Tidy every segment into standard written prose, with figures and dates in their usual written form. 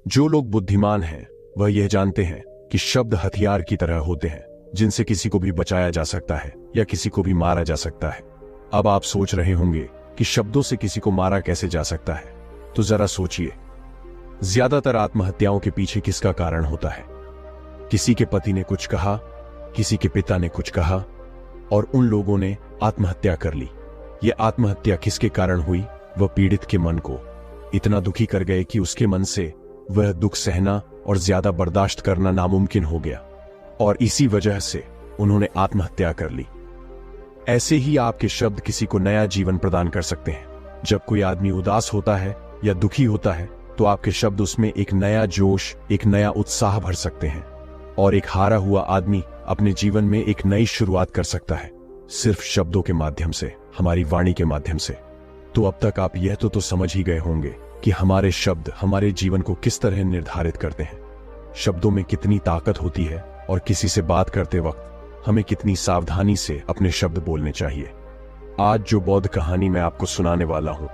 जो लोग बुद्धिमान हैं वह यह जानते हैं कि शब्द हथियार की तरह होते हैं जिनसे किसी को भी बचाया जा सकता है या किसी को भी मारा जा सकता है। अब आप सोच रहे होंगे कि शब्दों से किसी को मारा कैसे जा सकता है, तो जरा सोचिए, ज्यादातर आत्महत्याओं के पीछे किसका कारण होता है? किसी के पति ने कुछ कहा, किसी के पिता ने कुछ कहा और उन लोगों ने आत्महत्या कर ली। यह आत्महत्या किसके कारण हुई? वह पीड़ित के मन को इतना दुखी कर गए कि उसके मन से वह दुख सहना और ज्यादा बर्दाश्त करना नामुमकिन हो गया और इसी वजह से उन्होंने आत्महत्या कर ली। ऐसे ही आपके शब्द किसी को नया जीवन प्रदान कर सकते हैं। जब कोई आदमी उदास होता है या दुखी होता है तो आपके शब्द उसमें एक नया जोश, एक नया उत्साह भर सकते हैं और एक हारा हुआ आदमी अपने जीवन में एक नई शुरुआत कर सकता है, सिर्फ शब्दों के माध्यम से, हमारी वाणी के माध्यम से। तो अब तक आप यह तो समझ ही गए होंगे कि हमारे शब्द हमारे जीवन को किस तरह निर्धारित करते हैं। शब्दों में कितनी ताकत होती है और किसी से बात करते वक्त हमें कितनी सावधानी से अपने शब्द बोलने चाहिए। आज जो बौद्ध कहानी मैं आपको सुनाने वाला हूं,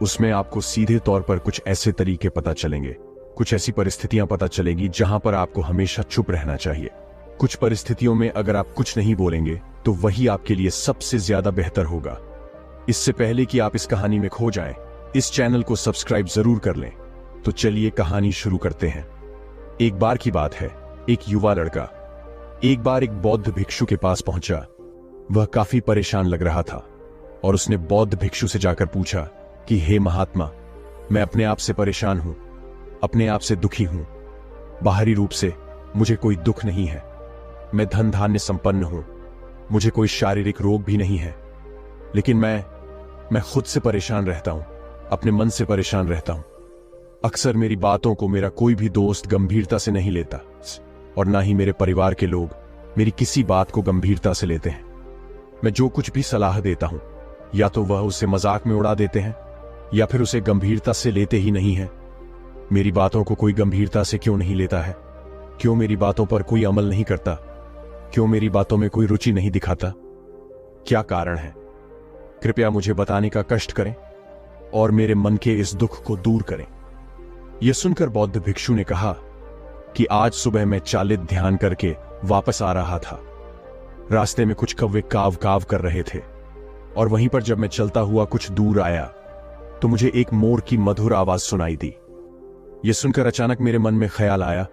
उसमें आपको सीधे तौर पर कुछ ऐसे तरीके पता चलेंगे, कुछ ऐसी परिस्थितियां पता चलेगी जहां पर आपको हमेशा चुप रहना चाहिए। कुछ परिस्थितियों में अगर आप कुछ नहीं बोलेंगे तो वही आपके लिए सबसे ज्यादा बेहतर होगा। इससे पहले कि आप इस कहानी में खो जाएं, इस चैनल को सब्सक्राइब जरूर कर लें। तो चलिए कहानी शुरू करते हैं। एक बार की बात है, एक युवा लड़का एक बार एक बौद्ध भिक्षु के पास पहुंचा। वह काफी परेशान लग रहा था और उसने बौद्ध भिक्षु से जाकर पूछा कि हे महात्मा, मैं अपने आप से परेशान हूं, अपने आप से दुखी हूं। बाहरी रूप से मुझे कोई दुख नहीं है, मैं धन धान्य संपन्न हूं, मुझे कोई शारीरिक रोग भी नहीं है, लेकिन मैं खुद से परेशान रहता हूं, अपने मन से परेशान रहता हूं। अक्सर मेरी बातों को मेरा कोई भी दोस्त गंभीरता से नहीं लेता और ना ही मेरे परिवार के लोग मेरी किसी बात को गंभीरता से लेते हैं। मैं जो कुछ भी सलाह देता हूं, या तो वह उसे मजाक में उड़ा देते हैं या फिर उसे गंभीरता से लेते ही नहीं है। मेरी बातों को कोई गंभीरता से क्यों नहीं लेता है? क्यों मेरी बातों पर कोई अमल नहीं करता? क्यों मेरी बातों में कोई रुचि नहीं दिखाता? क्या कारण है? कृपया मुझे बताने का कष्ट करें और मेरे मन के इस दुख को दूर करें। यह सुनकर बौद्ध भिक्षु ने कहा कि आज सुबह मैं चालित ध्यान करके वापस आ रहा था। रास्ते में कुछ कौवे काव काव कर रहे थे और वहीं पर जब मैं चलता हुआ कुछ दूर आया तो मुझे एक मोर की मधुर आवाज सुनाई दी। यह सुनकर अचानक मेरे मन में ख्याल आया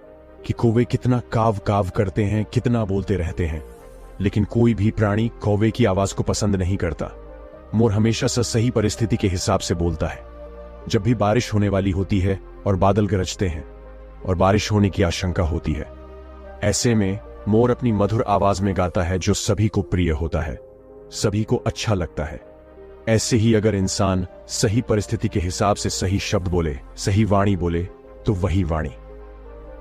कि कौवे कितना काव काव करते हैं, कितना बोलते रहते हैं, लेकिन कोई भी प्राणी कौवे की आवाज को पसंद नहीं करता। मोर हमेशा सही परिस्थिति के हिसाब से बोलता है। जब भी बारिश होने वाली होती है और बादल गरजते हैं और बारिश होने की आशंका होती है, ऐसे में मोर अपनी मधुर आवाज में गाता है जो सभी को प्रिय होता है, सभी को अच्छा लगता है। ऐसे ही अगर इंसान सही परिस्थिति के हिसाब से सही शब्द बोले, सही वाणी बोले, तो वही वाणी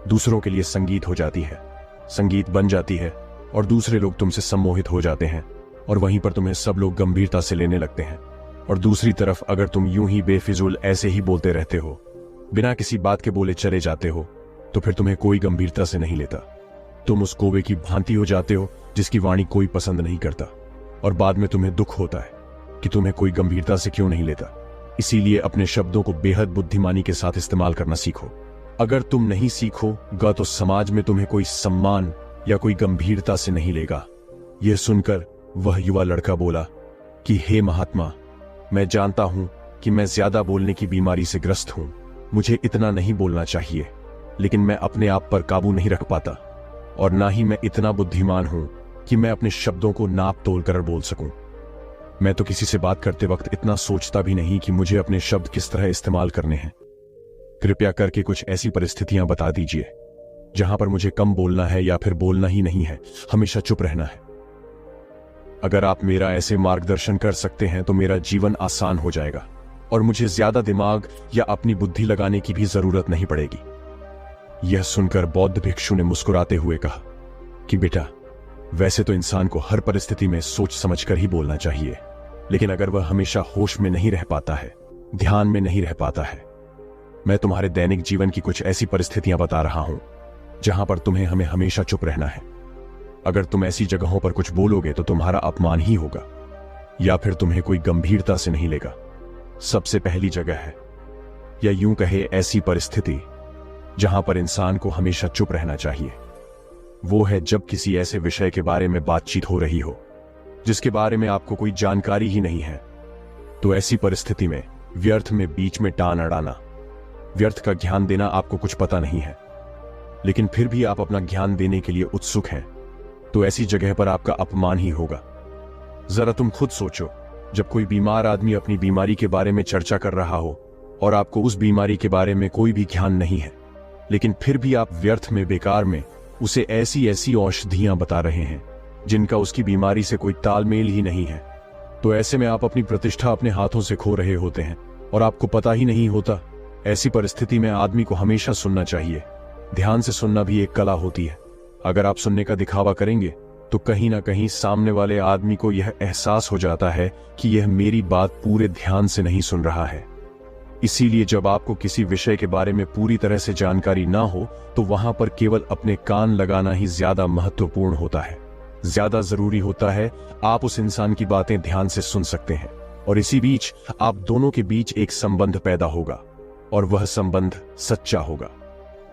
दूसरों के लिए संगीत हो जाती है, संगीत बन जाती है और दूसरे लोग तुमसे सम्मोहित हो जाते हैं और वहीं पर तुम्हें सब लोग गंभीरता से लेने लगते हैं। और दूसरी तरफ अगर तुम यूं ही बेफिजूल ऐसे ही बोलते रहते हो, बिना किसी बात के बोले चले जाते हो, तो फिर तुम्हें कोई गंभीरता से नहीं लेता। तुम उस कौवे की भांति हो जाते हो जिसकी वाणी कोई पसंद नहीं करता और बाद में तुम्हें दुख होता है कि तुम्हें कोई गंभीरता से क्यों नहीं लेता। इसीलिए अपने शब्दों को बेहद बुद्धिमानी के साथ इस्तेमाल करना सीखो। अगर तुम नहीं सीखोगा तो समाज में तुम्हें कोई सम्मान या कोई गंभीरता से नहीं लेगा। यह सुनकर वह युवा लड़का बोला कि हे महात्मा, मैं जानता हूं कि मैं ज्यादा बोलने की बीमारी से ग्रस्त हूं, मुझे इतना नहीं बोलना चाहिए, लेकिन मैं अपने आप पर काबू नहीं रख पाता और ना ही मैं इतना बुद्धिमान हूं कि मैं अपने शब्दों को नाप तोल कर बोल सकूं। मैं तो किसी से बात करते वक्त इतना सोचता भी नहीं कि मुझे अपने शब्द किस तरह इस्तेमाल करने हैं। कृपया करके कुछ ऐसी परिस्थितियां बता दीजिए जहां पर मुझे कम बोलना है या फिर बोलना ही नहीं है, हमेशा चुप रहना है। अगर आप मेरा ऐसे मार्गदर्शन कर सकते हैं तो मेरा जीवन आसान हो जाएगा और मुझे ज्यादा दिमाग या अपनी बुद्धि लगाने की भी जरूरत नहीं पड़ेगी। यह सुनकर बौद्ध भिक्षु ने मुस्कुराते हुए कहा कि बेटा, वैसे तो इंसान को हर परिस्थिति में सोच समझकर ही बोलना चाहिए, लेकिन अगर वह हमेशा होश में नहीं रह पाता है, ध्यान में नहीं रह पाता है, मैं तुम्हारे दैनिक जीवन की कुछ ऐसी परिस्थितियां बता रहा हूं जहां पर हमें हमेशा चुप रहना है। अगर तुम ऐसी जगहों पर कुछ बोलोगे तो तुम्हारा अपमान ही होगा या फिर तुम्हें कोई गंभीरता से नहीं लेगा। सबसे पहली जगह है, या यूं कहे ऐसी परिस्थिति जहां पर इंसान को हमेशा चुप रहना चाहिए वो है जब किसी ऐसे विषय के बारे में बातचीत हो रही हो जिसके बारे में आपको कोई जानकारी ही नहीं है। तो ऐसी परिस्थिति में व्यर्थ में बीच में टान अड़ाना, व्यर्थ का ज्ञान देना आपको कुछ पता नहीं है लेकिन फिर भी आप अपना ज्ञान देने के लिए उत्सुक हैं, तो ऐसी जगह पर आपका अपमान ही होगा। जरा तुम खुद सोचो, जब कोई बीमार आदमी अपनी बीमारी के बारे में चर्चा कर रहा हो और आपको उस बीमारी के बारे में कोई भी ज्ञान नहीं है, लेकिन फिर भी आप व्यर्थ में बेकार में उसे ऐसी ऐसी औषधियां बता रहे हैं जिनका उसकी बीमारी से कोई तालमेल ही नहीं है, तो ऐसे में आप अपनी प्रतिष्ठा अपने हाथों से खो रहे होते हैं और आपको पता ही नहीं होता। ऐसी परिस्थिति में आदमी को हमेशा सुनना चाहिए। ध्यान से सुनना भी एक कला होती है। अगर आप सुनने का दिखावा करेंगे तो कहीं ना कहीं सामने वाले आदमी को यह एहसास हो जाता है कि यह मेरी बात पूरे ध्यान से नहीं सुन रहा है। इसीलिए जब आपको किसी विषय के बारे में पूरी तरह से जानकारी ना हो तो वहां पर केवल अपने कान लगाना ही ज्यादा महत्वपूर्ण होता है, ज्यादा जरूरी होता है। आप उस इंसान की बातें ध्यान से सुन सकते हैं और इसी बीच आप दोनों के बीच एक संबंध पैदा होगा और वह संबंध सच्चा होगा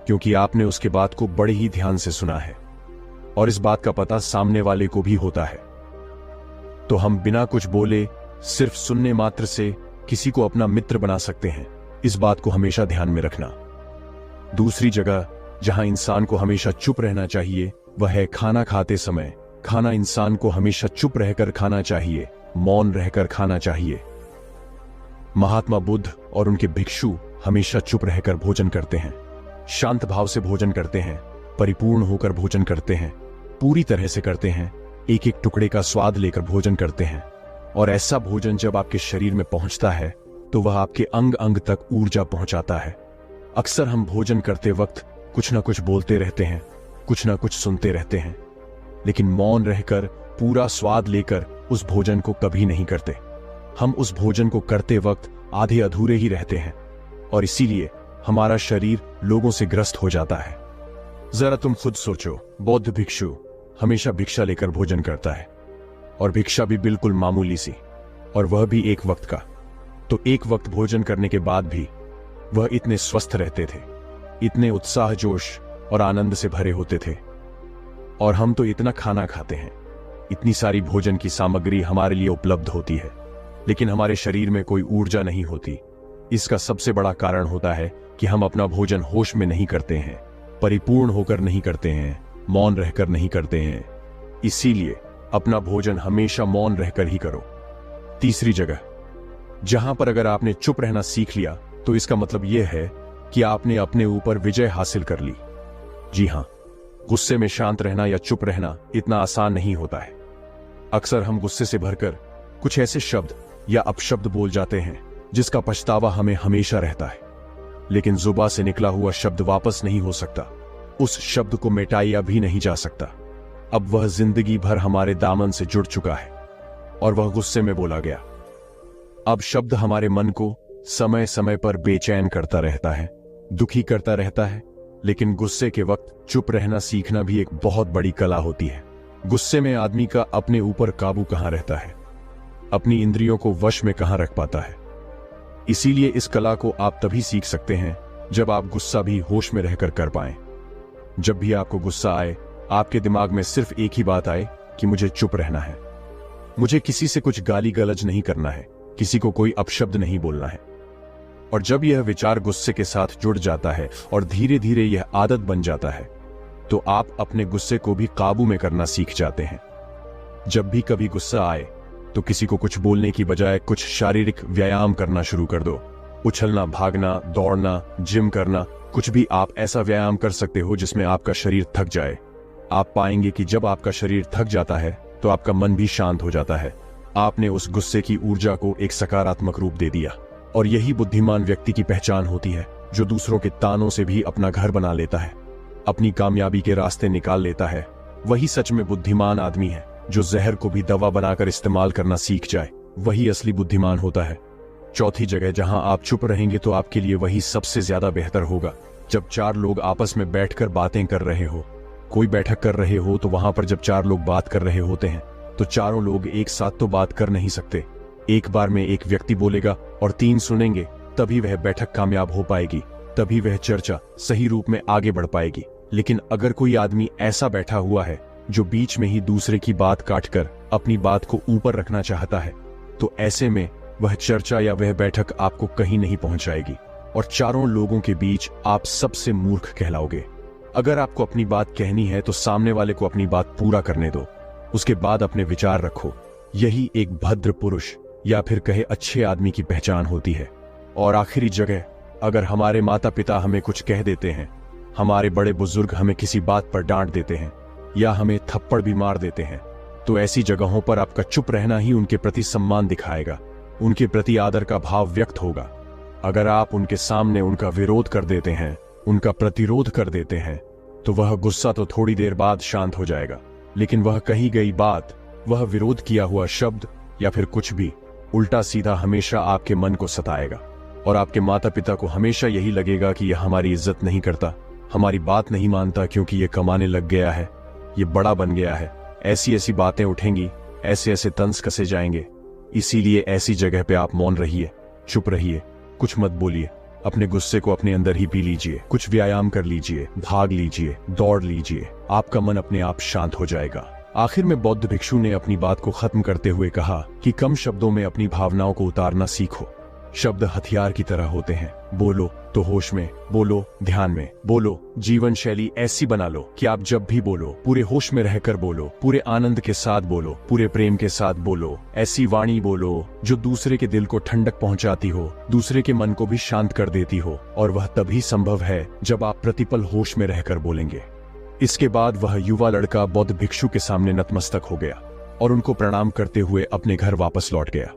क्योंकि आपने उसके बात को बड़े ही ध्यान से सुना है और इस बात का पता सामने वाले को भी होता है। तो हम बिना कुछ बोले सिर्फ सुनने मात्र से किसी को अपना मित्र बना सकते हैं। इस बात को हमेशा ध्यान में रखना। दूसरी जगह जहां इंसान को हमेशा चुप रहना चाहिए वह है खाना खाते समय। खाना इंसान को हमेशा चुप रहकर खाना चाहिए, मौन रहकर खाना चाहिए। महात्मा बुद्ध और उनके भिक्षु हमेशा चुप रहकर भोजन करते हैं, शांत भाव से भोजन करते हैं, परिपूर्ण होकर भोजन करते हैं, पूरी तरह से करते हैं, एक एक टुकड़े का स्वाद लेकर भोजन करते हैं। और ऐसा भोजन जब आपके शरीर में पहुंचता है तो वह आपके अंग अंग तक ऊर्जा पहुंचाता है। अक्सर हम भोजन करते वक्त कुछ ना कुछ बोलते रहते हैं, कुछ ना कुछ सुनते रहते हैं, लेकिन मौन रहकर पूरा स्वाद लेकर उस भोजन को कभी नहीं करते। हम उस भोजन को करते वक्त आधे अधूरे ही रहते हैं और इसीलिए हमारा शरीर लोगों से ग्रस्त हो जाता है। जरा तुम खुद सोचो, बौद्ध भिक्षु हमेशा भिक्षा लेकर भोजन करता है और भिक्षा भी बिल्कुल मामूली सी, और वह भी एक वक्त का। तो एक वक्त भोजन करने के बाद भी वह इतने स्वस्थ रहते थे, इतने उत्साह जोश और आनंद से भरे होते थे। और हम तो इतना खाना खाते हैं, इतनी सारी भोजन की सामग्री हमारे लिए उपलब्ध होती है, लेकिन हमारे शरीर में कोई ऊर्जा नहीं होती। इसका सबसे बड़ा कारण होता है कि हम अपना भोजन होश में नहीं करते हैं, परिपूर्ण होकर नहीं करते हैं, मौन रहकर नहीं करते हैं। इसीलिए अपना भोजन हमेशा मौन रहकर ही करो। तीसरी जगह जहां पर अगर आपने चुप रहना सीख लिया तो इसका मतलब यह है कि आपने अपने ऊपर विजय हासिल कर ली। जी हां, गुस्से में शांत रहना या चुप रहना इतना आसान नहीं होता है। अक्सर हम गुस्से से भरकर कुछ ऐसे शब्द या अपशब्द बोल जाते हैं जिसका पछतावा हमें हमेशा रहता है, लेकिन जुबान से निकला हुआ शब्द वापस नहीं हो सकता। उस शब्द को मिटाया भी नहीं जा सकता। अब वह जिंदगी भर हमारे दामन से जुड़ चुका है और वह गुस्से में बोला गया। अब शब्द हमारे मन को समय समय पर बेचैन करता रहता है, दुखी करता रहता है, लेकिन गुस्से के वक्त चुप रहना सीखना भी एक बहुत बड़ी कला होती है। गुस्से में आदमी का अपने ऊपर काबू कहां रहता है, अपनी इंद्रियों को वश में कहां रख पाता है। इसीलिए इस कला को आप तभी सीख सकते हैं जब आप गुस्सा भी होश में रहकर कर पाएं। जब भी आपको गुस्सा आए, आपके दिमाग में सिर्फ एक ही बात आए कि मुझे चुप रहना है, मुझे किसी से कुछ गाली गलौज नहीं करना है, किसी को कोई अपशब्द नहीं बोलना है। और जब यह विचार गुस्से के साथ जुड़ जाता है और धीरे धीरे यह आदत बन जाता है, तो आप अपने गुस्से को भी काबू में करना सीख जाते हैं। जब भी कभी गुस्सा आए तो किसी को कुछ बोलने की बजाय कुछ शारीरिक व्यायाम करना शुरू कर दो। उछलना, भागना, दौड़ना, जिम करना, कुछ भी आप ऐसा व्यायाम कर सकते हो जिसमें आपका शरीर थक जाए। आप पाएंगे कि जब आपका शरीर थक जाता है तो आपका मन भी शांत हो जाता है। आपने उस गुस्से की ऊर्जा को एक सकारात्मक रूप दे दिया। और यही बुद्धिमान व्यक्ति की पहचान होती है, जो दूसरों के तानों से भी अपना घर बना लेता है, अपनी कामयाबी के रास्ते निकाल लेता है। वही सच में बुद्धिमान आदमी है। जो जहर को भी दवा बनाकर इस्तेमाल करना सीख जाए, वही असली बुद्धिमान होता है। चौथी जगह जहां आप चुप रहेंगे तो आपके लिए वही सबसे ज्यादा बेहतर होगा। जब चार लोग आपस में बैठकर बातें कर रहे हो, कोई बैठक कर रहे हो, तो वहां पर जब चार लोग बात कर रहे होते हैं तो चारों लोग एक साथ तो बात कर नहीं सकते। एक बार में एक व्यक्ति बोलेगा और तीन सुनेंगे, तभी वह बैठक कामयाब हो पाएगी। तभी वह चर्चा सही रूप में आगे बढ़ पाएगी। लेकिन अगर कोई आदमी ऐसा बैठा हुआ है जो बीच में ही दूसरे की बात काटकर अपनी बात को ऊपर रखना चाहता है, तो ऐसे में वह चर्चा या वह बैठक आपको कहीं नहीं पहुंचाएगी और चारों लोगों के बीच आप सबसे मूर्ख कहलाओगे। अगर आपको अपनी बात कहनी है तो सामने वाले को अपनी बात पूरा करने दो, उसके बाद अपने विचार रखो। यही एक भद्र पुरुष या फिर कहे अच्छे आदमी की पहचान होती है। और आखिरी जगह, अगर हमारे माता पिता हमें कुछ कह देते हैं, हमारे बड़े बुजुर्ग हमें किसी बात पर डांट देते हैं या हमें थप्पड़ भी मार देते हैं, तो ऐसी जगहों पर आपका चुप रहना ही उनके प्रति सम्मान दिखाएगा, उनके प्रति आदर का भाव व्यक्त होगा। अगर आप उनके सामने उनका विरोध कर देते हैं, उनका प्रतिरोध कर देते हैं, तो वह गुस्सा तो थोड़ी देर बाद शांत हो जाएगा, लेकिन वह कही गई बात, वह विरोध किया हुआ शब्द या फिर कुछ भी उल्टा सीधा हमेशा आपके मन को सताएगा और आपके माता पिता को हमेशा यही लगेगा कि यह हमारी इज्जत नहीं करता, हमारी बात नहीं मानता क्योंकि ये कमाने लग गया है, ये बड़ा बन गया है। ऐसी ऐसी बातें उठेंगी, ऐसे ऐसे तंज कसे जाएंगे। इसीलिए ऐसी जगह पे आप मौन रहिए, चुप रहिए, कुछ मत बोलिए, अपने गुस्से को अपने अंदर ही पी लीजिए, कुछ व्यायाम कर लीजिए, भाग लीजिए, दौड़ लीजिए, आपका मन अपने आप शांत हो जाएगा। आखिर में बौद्ध भिक्षु ने अपनी बात को खत्म करते हुए कहा कि कम शब्दों में अपनी भावनाओं को उतारना सीखो। शब्द हथियार की तरह होते हैं। बोलो तो होश में बोलो, ध्यान में बोलो। जीवन शैली ऐसी बना लो कि आप जब भी बोलो पूरे होश में रहकर बोलो, पूरे आनंद के साथ बोलो, पूरे प्रेम के साथ बोलो। ऐसी वाणी बोलो जो दूसरे के दिल को ठंडक पहुंचाती हो, दूसरे के मन को भी शांत कर देती हो, और वह तभी संभव है जब आप प्रतिपल होश में रहकर बोलेंगे। इसके बाद वह युवा लड़का बौद्ध भिक्षु के सामने नतमस्तक हो गया और उनको प्रणाम करते हुए अपने घर वापस लौट गया।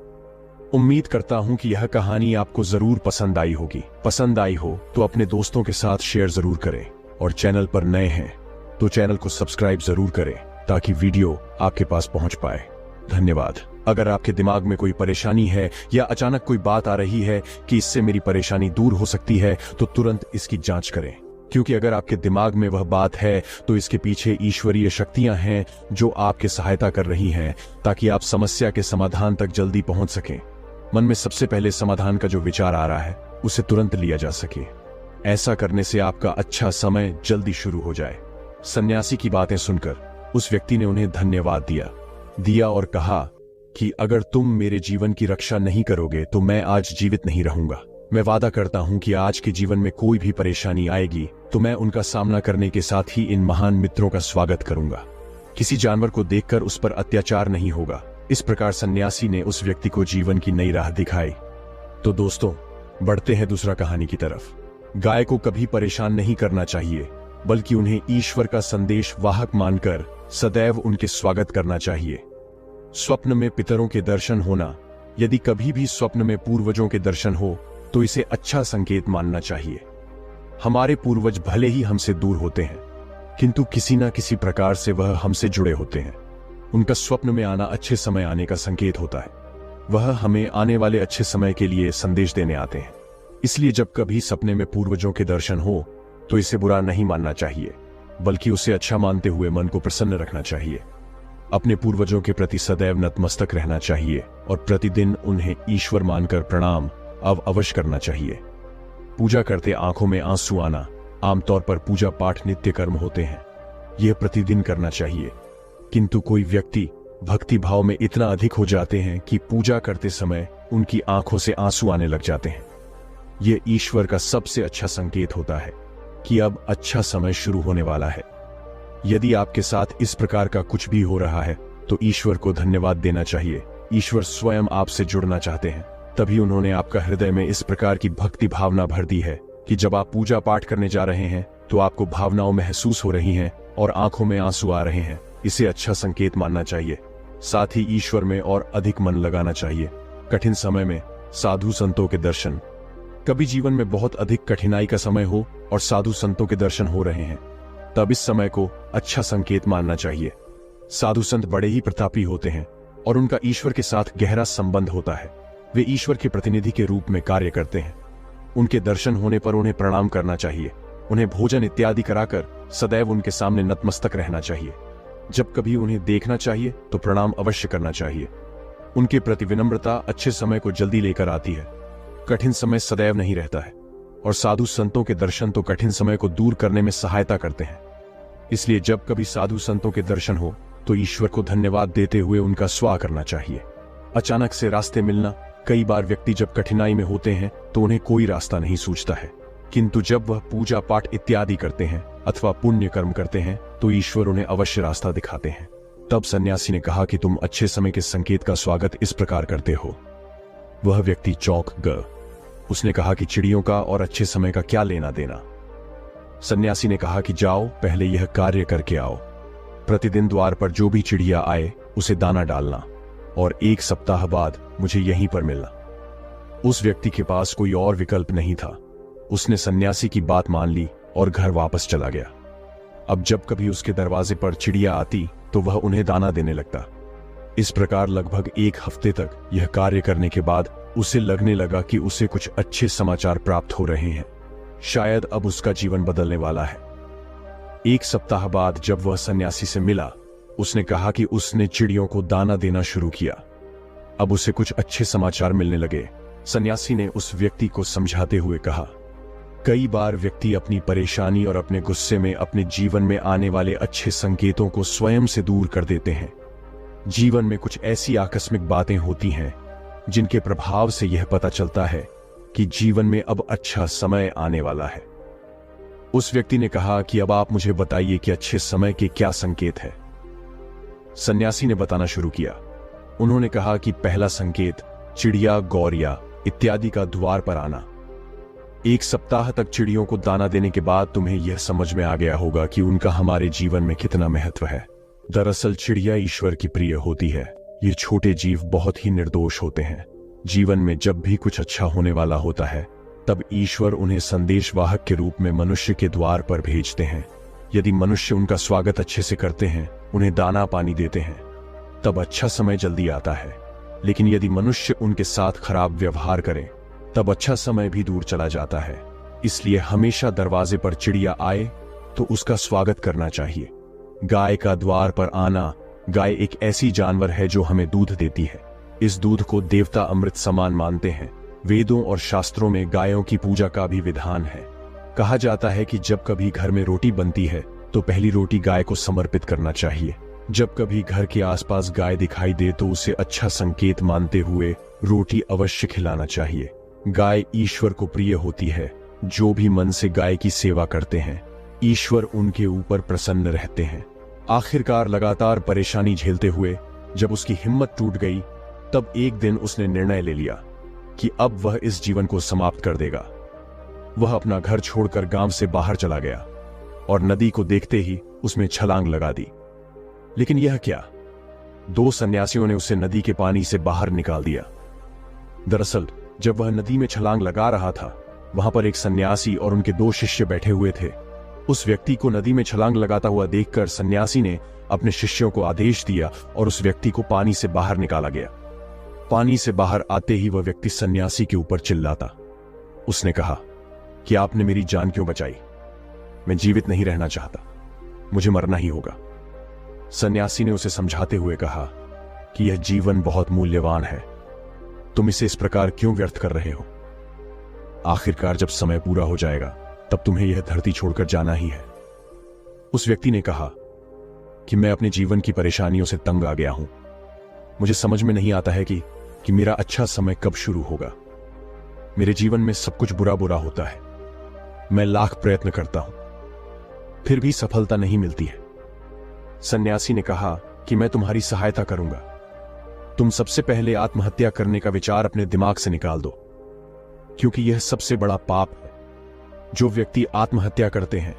उम्मीद करता हूं कि यह कहानी आपको जरूर पसंद आई होगी। पसंद आई हो तो अपने दोस्तों के साथ शेयर जरूर करें और चैनल पर नए हैं तो चैनल को सब्सक्राइब जरूर करें ताकि वीडियो आपके पास पहुंच पाए। धन्यवाद। अगर आपके दिमाग में कोई परेशानी है या अचानक कोई बात आ रही है कि इससे मेरी परेशानी दूर हो सकती है, तो तुरंत इसकी जांच करें, क्योंकि अगर आपके दिमाग में वह बात है तो इसके पीछे ईश्वरीय शक्तियां हैं जो आपकी सहायता कर रही हैं ताकि आप समस्या के समाधान तक जल्दी पहुंच सकें। मन में सबसे पहले समाधान का जो विचार आ रहा है उसे तुरंत लिया जा सके। ऐसा करने से आपका अच्छा समय जल्दी शुरू हो जाए। सन्यासी की बातें सुनकर उस व्यक्ति ने उन्हें धन्यवाद दिया और कहा कि अगर तुम मेरे जीवन की रक्षा नहीं करोगे तो मैं आज जीवित नहीं रहूंगा। मैं वादा करता हूं कि आज के जीवन में कोई भी परेशानी आएगी तो मैं उनका सामना करने के साथ ही इन महान मित्रों का स्वागत करूंगा। किसी जानवर को देखकर उस पर अत्याचार नहीं होगा। इस प्रकार सन्यासी ने उस व्यक्ति को जीवन की नई राह दिखाई। तो दोस्तों, बढ़ते हैं दूसरा कहानी की तरफ। गाय को कभी परेशान नहीं करना चाहिए, बल्कि उन्हें ईश्वर का संदेश वाहक मानकर सदैव उनके स्वागत करना चाहिए। स्वप्न में पितरों के दर्शन होना, यदि कभी भी स्वप्न में पूर्वजों के दर्शन हो तो इसे अच्छा संकेत मानना चाहिए। हमारे पूर्वज भले ही हमसे दूर होते हैं, किंतु किसी न किसी प्रकार से वह हमसे जुड़े होते हैं। उनका स्वप्न में आना अच्छे समय आने का संकेत होता है। वह हमें आने वाले अच्छे समय के लिए संदेश देने आते हैं। इसलिए जब कभी सपने में पूर्वजों के दर्शन हो तो इसे बुरा नहीं मानना चाहिए, बल्कि उसे अच्छा मानते हुए मन को प्रसन्न रखना चाहिए। अपने पूर्वजों के प्रति सदैव नतमस्तक रहना चाहिए और प्रतिदिन उन्हें ईश्वर मानकर प्रणाम अवश्य करना चाहिए। पूजा करते आंखों में आंसू आना आमतौर पर पूजा पाठ नित्य कर्म होते हैं। यह प्रतिदिन करना चाहिए, किंतु कोई व्यक्ति भक्ति भाव में इतना अधिक हो जाते हैं कि पूजा करते समय उनकी आंखों से आंसू आने लग जाते हैं। यह ईश्वर का सबसे अच्छा संकेत होता है कि अब अच्छा समय शुरू होने वाला है। यदि आपके साथ इस प्रकार का कुछ भी हो रहा है तो ईश्वर को धन्यवाद देना चाहिए। ईश्वर स्वयं आपसे जुड़ना चाहते हैं, तभी उन्होंने आपका हृदय में इस प्रकार की भक्ति भावना भर दी है कि जब आप पूजा पाठ करने जा रहे हैं तो आपको भावनाओं महसूस हो रही हैं और आंखों में आंसू आ रहे हैं। इसे अच्छा संकेत मानना चाहिए। साथ ही ईश्वर में और अधिक मन लगाना चाहिए। कठिन समय में साधु संतों के दर्शन, कभी जीवन में बहुत अधिक कठिनाई का समय हो और साधु संतों के दर्शन हो रहे हैं, तब इस समय को अच्छा संकेत मानना चाहिए। साधु संत बड़े ही प्रतापी होते हैं और उनका ईश्वर के साथ गहरा संबंध होता है। वे ईश्वर के प्रतिनिधि के रूप में कार्य करते हैं। उनके दर्शन होने पर उन्हें प्रणाम करना चाहिए। उन्हें भोजन इत्यादि कराकर सदैव उनके सामने नतमस्तक रहना चाहिए। जब कभी उन्हें देखना चाहिए तो प्रणाम अवश्य करना चाहिए। उनके प्रति विनम्रता अच्छे समय को जल्दी लेकर आती है। कठिन समय सदैव नहीं रहता है। और साधु संतों के दर्शन तो कठिन समय को दूर करने में सहायता करते हैं। इसलिए जब कभी साधु संतों के दर्शन हो तो ईश्वर को धन्यवाद देते हुए उनका स्वागत करना चाहिए। अचानक से रास्ते मिलना, कई बार व्यक्ति जब कठिनाई में होते हैं तो उन्हें कोई रास्ता नहीं सूझता है, किंतु जब वह पूजा पाठ इत्यादि करते हैं अथवा पुण्य कर्म करते हैं तो ईश्वर उन्हें अवश्य रास्ता दिखाते हैं। तब सन्यासी ने कहा कि तुम अच्छे समय के संकेत का स्वागत इस प्रकार करते हो। वह व्यक्ति चौंक गया। उसने कहा कि चिड़ियों का और अच्छे समय का क्या लेना देना। सन्यासी ने कहा कि जाओ, पहले यह कार्य करके आओ। प्रतिदिन द्वार पर जो भी चिड़िया आए उसे दाना डालना और 1 सप्ताह बाद मुझे यहीं पर मिलना। उस व्यक्ति के पास कोई और विकल्प नहीं था। उसने सन्यासी की बात मान ली और घर वापस चला गया। अब जब कभी उसके दरवाजे पर चिड़िया आती तो वह उन्हें दाना देने लगता। इस प्रकार लगभग 1 हफ्ते तक यह कार्य करने के बाद उसे लगने लगा कि उसे कुछ अच्छे समाचार प्राप्त हो रहे हैं। शायद अब उसका जीवन बदलने वाला है। 1 सप्ताह बाद जब वह सन्यासी से मिला, उसने कहा कि उसने चिड़ियों को दाना देना शुरू किया। अब उसे कुछ अच्छे समाचार मिलने लगे। सन्यासी ने उस व्यक्ति को समझाते हुए कहा, कई बार व्यक्ति अपनी परेशानी और अपने गुस्से में अपने जीवन में आने वाले अच्छे संकेतों को स्वयं से दूर कर देते हैं। जीवन में कुछ ऐसी आकस्मिक बातें होती हैं जिनके प्रभाव से यह पता चलता है कि जीवन में अब अच्छा समय आने वाला है। उस व्यक्ति ने कहा कि अब आप मुझे बताइए कि अच्छे समय के क्या संकेत है। सन्यासी ने बताना शुरू किया। उन्होंने कहा कि पहला संकेत चिड़िया, गौरिया इत्यादि का द्वार पर आना। 1 सप्ताह तक चिड़ियों को दाना देने के बाद तुम्हें यह समझ में आ गया होगा कि उनका हमारे जीवन में कितना महत्व है। दरअसल चिड़िया ईश्वर की प्रिय होती है। ये छोटे जीव बहुत ही निर्दोष होते हैं। जीवन में जब भी कुछ अच्छा होने वाला होता है तब ईश्वर उन्हें संदेशवाहक के रूप में मनुष्य के द्वार पर भेजते हैं। यदि मनुष्य उनका स्वागत अच्छे से करते हैं, उन्हें दाना पानी देते हैं, तब अच्छा समय जल्दी आता है। लेकिन यदि मनुष्य उनके साथ खराब व्यवहार करे तब अच्छा समय भी दूर चला जाता है। इसलिए हमेशा दरवाजे पर चिड़िया आए तो उसका स्वागत करना चाहिए। गाय का द्वार पर आना। गाय एक ऐसी जानवर है जो हमें दूध देती है। इस दूध को देवता अमृत समान मानते हैं। वेदों और शास्त्रों में गायों की पूजा का भी विधान है। कहा जाता है कि जब कभी घर में रोटी बनती है तो पहली रोटी गाय को समर्पित करना चाहिए। जब कभी घर के आसपास गाय दिखाई दे तो उसे अच्छा संकेत मानते हुए रोटी अवश्य खिलाना चाहिए। गाय ईश्वर को प्रिय होती है। जो भी मन से गाय की सेवा करते हैं, ईश्वर उनके ऊपर प्रसन्न रहते हैं। आखिरकार लगातार परेशानी झेलते हुए जब उसकी हिम्मत टूट गई, तब एक दिन उसने निर्णय ले लिया कि अब वह इस जीवन को समाप्त कर देगा। वह अपना घर छोड़कर गांव से बाहर चला गया और नदी को देखते ही उसमें छलांग लगा दी। लेकिन यह क्या? 2 सन्यासियों ने उसे नदी के पानी से बाहर निकाल दिया। दरअसल जब वह नदी में छलांग लगा रहा था, वहां पर एक सन्यासी और उनके 2 शिष्य बैठे हुए थे। उस व्यक्ति को नदी में छलांग लगाता हुआ देखकर सन्यासी ने अपने शिष्यों को आदेश दिया और उस व्यक्ति को पानी से बाहर निकाला गया। पानी से बाहर आते ही वह व्यक्ति सन्यासी के ऊपर चिल्लाता। उसने कहा कि आपने मेरी जान क्यों बचाई? मैं जीवित नहीं रहना चाहता, मुझे मरना ही होगा। सन्यासी ने उसे समझाते हुए कहा कि यह जीवन बहुत मूल्यवान है, तुम इसे इस प्रकार क्यों व्यर्थ कर रहे हो? आखिरकार जब समय पूरा हो जाएगा तब तुम्हें यह धरती छोड़कर जाना ही है। उस व्यक्ति ने कहा कि मैं अपने जीवन की परेशानियों से तंग आ गया हूं। मुझे समझ में नहीं आता है कि मेरा अच्छा समय कब शुरू होगा। मेरे जीवन में सब कुछ बुरा बुरा होता है। मैं लाख प्रयत्न करता हूं, फिर भी सफलता नहीं मिलती है। सन्यासी ने कहा कि मैं तुम्हारी सहायता करूंगा। तुम सबसे पहले आत्महत्या करने का विचार अपने दिमाग से निकाल दो, क्योंकि यह सबसे बड़ा पाप है। जो व्यक्ति आत्महत्या करते हैं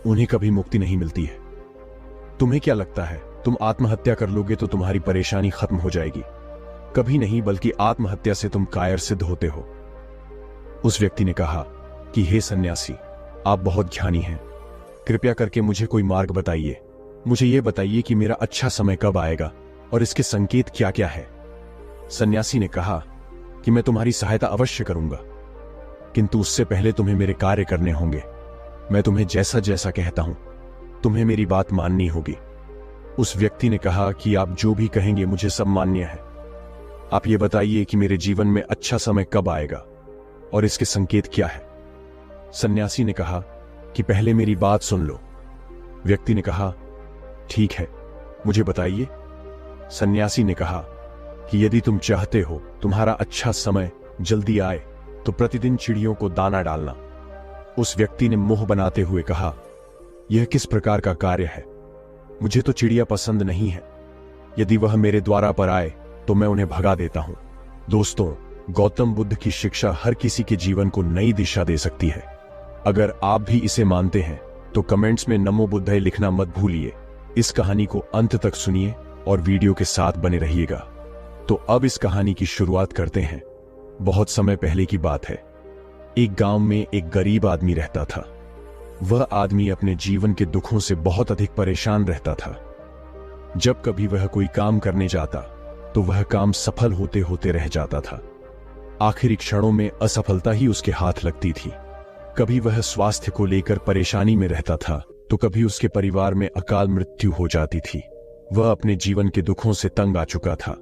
उन्हें कभी मुक्ति नहीं मिलती है। तुम्हें क्या लगता है तुम आत्महत्या कर लोगे तो तुम्हारी परेशानी खत्म हो जाएगी? कभी नहीं, बल्कि आत्महत्या से तुम कायर सिद्ध होते हो। उस व्यक्ति ने कहा कि हे सन्यासी, आप बहुत ज्ञानी हैं, कृपया करके मुझे कोई मार्ग बताइए। मुझे यह बताइए कि मेरा अच्छा समय कब आएगा और इसके संकेत क्या क्या है। सन्यासी ने कहा कि मैं तुम्हारी सहायता अवश्य करूंगा, किंतु उससे पहले तुम्हें मेरे कार्य करने होंगे। मैं तुम्हें जैसा जैसा कहता हूं तुम्हें मेरी बात माननी होगी। उस व्यक्ति ने कहा कि आप जो भी कहेंगे मुझे सब मान्य है। आप ये बताइए कि मेरे जीवन में अच्छा समय कब आएगा और इसके संकेत क्या है। सन्यासी ने कहा कि पहले मेरी बात सुन लो। व्यक्ति ने कहा, ठीक है, मुझे बताइए। सन्यासी ने कहा कि यदि तुम चाहते हो तुम्हारा अच्छा समय जल्दी आए तो प्रतिदिन चिड़ियों को दाना डालना। उस व्यक्ति ने मुंह बनाते हुए कहा, यह किस प्रकार का कार्य है? मुझे तो चिड़िया पसंद नहीं है। यदि वह मेरे द्वारा पर आए तो मैं उन्हें भगा देता हूं। दोस्तों, गौतम बुद्ध की शिक्षा हर किसी के जीवन को नई दिशा दे सकती है। अगर आप भी इसे मानते हैं तो कमेंट्स में नमो बुद्धाय लिखना मत भूलिए। इस कहानी को अंत तक सुनिए और वीडियो के साथ बने रहिएगा। तो अब इस कहानी की शुरुआत करते हैं। बहुत समय पहले की बात है। एक गांव में एक गरीब आदमी रहता था। वह आदमी अपने जीवन के दुखों से बहुत अधिक परेशान रहता था। जब कभी वह कोई काम करने जाता तो वह काम सफल होते होते रह जाता था। आखिरी क्षणों में असफलता ही उसके हाथ लगती थी। कभी वह स्वास्थ्य को लेकर परेशानी में रहता था तो कभी उसके परिवार में अकाल मृत्यु हो जाती थी। वह अपने जीवन के दुखों से तंग आ चुका था।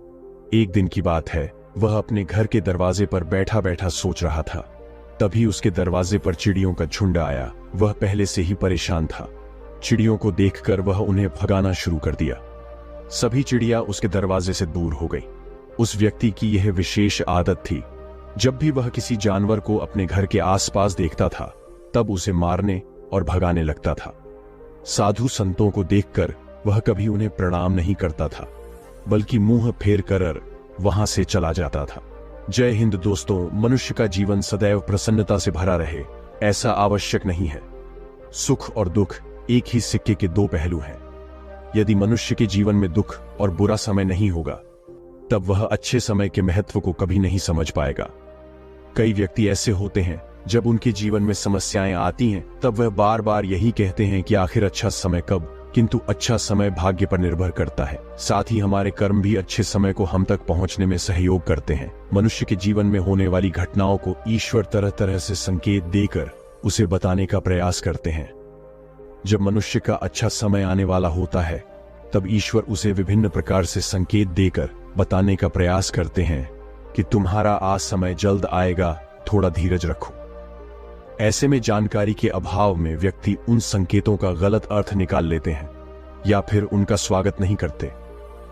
एक दिन की बात है, वह अपने घर के दरवाजे पर बैठा बैठा सोच रहा था। तभी उसके दरवाजे पर चिड़ियों का झुंड आया। वह पहले से ही परेशान था। चिड़ियों को देखकर वह उन्हें भगाना शुरू कर दिया। सभी चिड़िया उसके दरवाजे से दूर हो गई। उस व्यक्ति की यह विशेष आदत थी, जब भी वह किसी जानवर को अपने घर के आसपास देखता था तब उसे मारने और भगाने लगता था। साधु संतों को देखकर वह कभी उन्हें प्रणाम नहीं करता था, बल्कि मुंह फेर कर वहां से चला जाता था। जय हिंद दोस्तों, मनुष्य का जीवन सदैव प्रसन्नता से भरा रहे ऐसा आवश्यक नहीं है। सुख और दुख एक ही सिक्के के दो पहलू हैं। यदि मनुष्य के जीवन में दुख और बुरा समय नहीं होगा तब वह अच्छे समय के महत्व को कभी नहीं समझ पाएगा। कई व्यक्ति ऐसे होते हैं, जब उनके जीवन में समस्याएं आती हैं तब वह बार बार यही कहते हैं कि आखिर अच्छा समय कब, किंतु अच्छा समय भाग्य पर निर्भर करता है। साथ ही हमारे कर्म भी अच्छे समय को हम तक पहुंचने में सहयोग करते हैं। मनुष्य के जीवन में होने वाली घटनाओं को ईश्वर तरह तरह से संकेत देकर उसे बताने का प्रयास करते हैं। जब मनुष्य का अच्छा समय आने वाला होता है तब ईश्वर उसे विभिन्न प्रकार से संकेत देकर बताने का प्रयास करते हैं कि तुम्हारा आज समय जल्द आएगा, थोड़ा धीरज रखो। ऐसे में जानकारी के अभाव में व्यक्ति उन संकेतों का गलत अर्थ निकाल लेते हैं या फिर उनका स्वागत नहीं करते।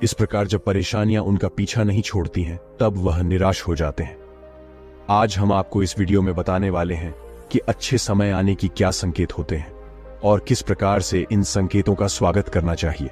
इस प्रकार जब परेशानियां उनका पीछा नहीं छोड़ती हैं तब वह निराश हो जाते हैं। आज हम आपको इस वीडियो में बताने वाले हैं कि अच्छे समय आने की क्या संकेत होते हैं और किस प्रकार से इन संकेतों का स्वागत करना चाहिए।